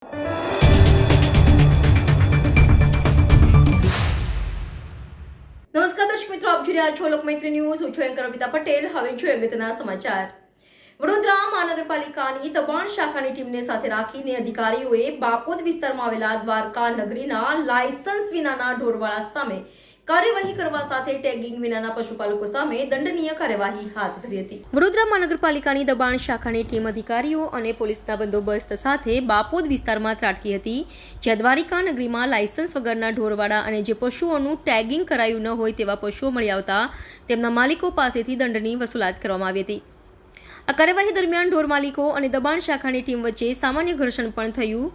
નમસ્કાર દર્શક મિત્રો, આપ જોઈ રહ્યા છો લોકમૈત્રી ન્યૂઝ. હું છું એન્કર અમિતા પટેલ. હવે જોઈએ અગત્યના સમાચાર. વડોદરા મહાનગરપાલિકાની દબાણ શાખાની ટીમને સાથે રાખીને અધિકારીઓએ બાપોદ વિસ્તારમાં આવેલા દ્વારકા નગરીના લાયસન્સ વિનાના ઢોરવાળા સામે કાર્યવાહી કરવા સાથે ટેગિંગ વિનાના પશુપાલકો સામે દંડનીય કાર્યવાહી હાથ ધરી હતી. વડોદરા મહાનગરપાલિકાની દબાણ શાખાની ટીમ અધિકારીઓ અને પોલીસના બંદોબસ્ત સાથે બાપોદ વિસ્તારમાં ત્રાટકી હતી, જ્યાં દ્વારિકા નગરીમાં લાયસન્સ વગરના ઢોરવાડા અને જે પશુઓનું ટેગિંગ કરાયું ન હોય તેવા પશુઓ મળી આવતા તેમના માલિકો પાસેથી દંડની વસૂલાત કરવામાં આવી હતી. આ કાર્યવાહી દરમિયાન ઢોર માલિકો અને દબાણ શાખાની ટીમ વચ્ચે સામાન્ય ઘર્ષણ પણ થયું.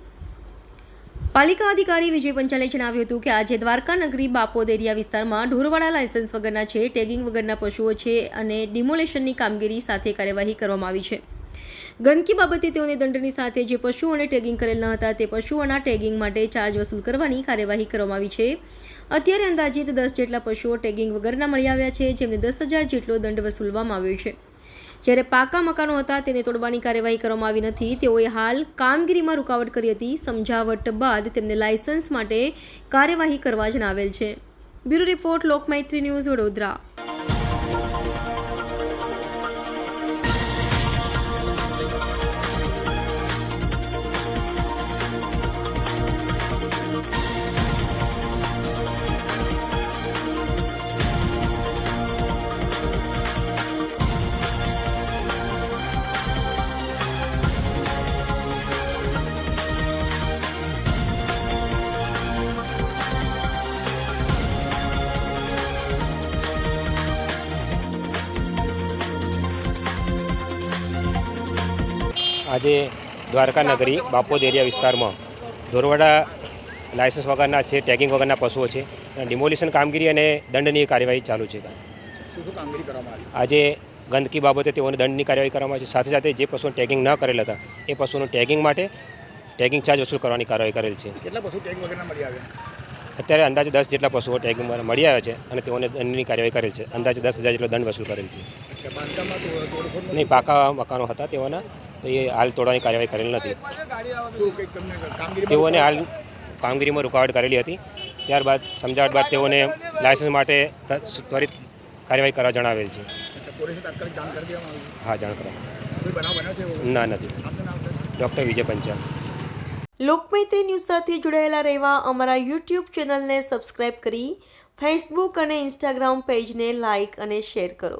પાલિકા અધિકારી વિજય પંચાલે જણાવ્યું હતું કે આજે દ્વારકા નગરી બાપોદ એરિયા વિસ્તારમાં ઢોરવાડા લાયસન્સ વગરના છે, ટેગિંગ વગરના પશુઓ છે અને ડિમોલેશનની કામગીરી સાથે કાર્યવાહી કરવામાં આવી છે. ગંદકી બાબતે તેઓને દંડની સાથે જે પશુઓને ટેગિંગ કરેલ ન હતા તે પશુઓના ટેગિંગ માટે ચાર્જ વસૂલ કરવાની કાર્યવાહી કરવામાં આવી છે. અત્યારે અંદાજિત 10 જેટલા પશુઓ ટેગિંગ વગરના મળી આવ્યા છે, જેમને 10,000 જેટલો દંડ વસૂલવામાં આવ્યો છે. જ્યારે પાકા મકાનો હતા તેને તોડવાની કાર્યવાહી કરવામાં આવી નથી. તેઓએ હાલ કામગીરીમાં રૂકાવટ કરી હતી. સમજાવટ બાદ તેમને લાયસન્સ માટે કાર્યવાહી કરવા જણાવેલ છે. Bureau report, Lokmaitri news, Vadodara. આજે દ્વારકા નગરી બાપોદ એરિયા વિસ્તારમાં ઢોરવાડા લાયસન્સ વગરના છે, ટેગિંગ વગરના પશુઓ છે, ડિમોલિશન કામગીરી અને દંડની કાર્યવાહી ચાલુ છે. આજે ગંદકી બાબતે તેઓને દંડની કાર્યવાહી કરવામાં આવે છે. સાથે સાથે જે પશુઓને ટેગિંગ ન કરેલ હતા એ પશુઓનું ટેગિંગ માટે ટેગિંગ ચાર્જ વસૂલ કરવાની કાર્યવાહી કરેલ છે. કેટલા પશુ ટેગ વગરના મળી આવ્યા? અત્યારે અંદાજે 10 જેટલા પશુઓ ટેગિંગ મળી આવ્યા છે અને તેઓને દંડની કાર્યવાહી કરેલ છે. અંદાજે 10,000 જેટલો દંડ વસૂલ કરેલ છે. નહીં, પાકા મકાનો હતા તેઓના, તો એ હાલ તોડવાની કાર્યવાહી કરેલ નથી. તેઓને હાલ કામગીરીમાં રૂકાવટ કરેલી હતી. ત્યારબાદ સમજાવટ બાદ તેઓને લાયસન્સ માટે ત્વરિત કાર્યવાહી કરવા જણાવેલ છે. હા, જાણ કરવા. ના, નથી. ડૉક્ટર વિજય પંચાલ. લોકમૈત્રી ન્યૂઝ સાથે જોડાયેલા રહેવા અમારા યુટ્યુબ ચેનલને સબસ્ક્રાઇબ કરી ફેસબુક અને ઇન્સ્ટાગ્રામ પેજને લાઇક અને શેર કરો.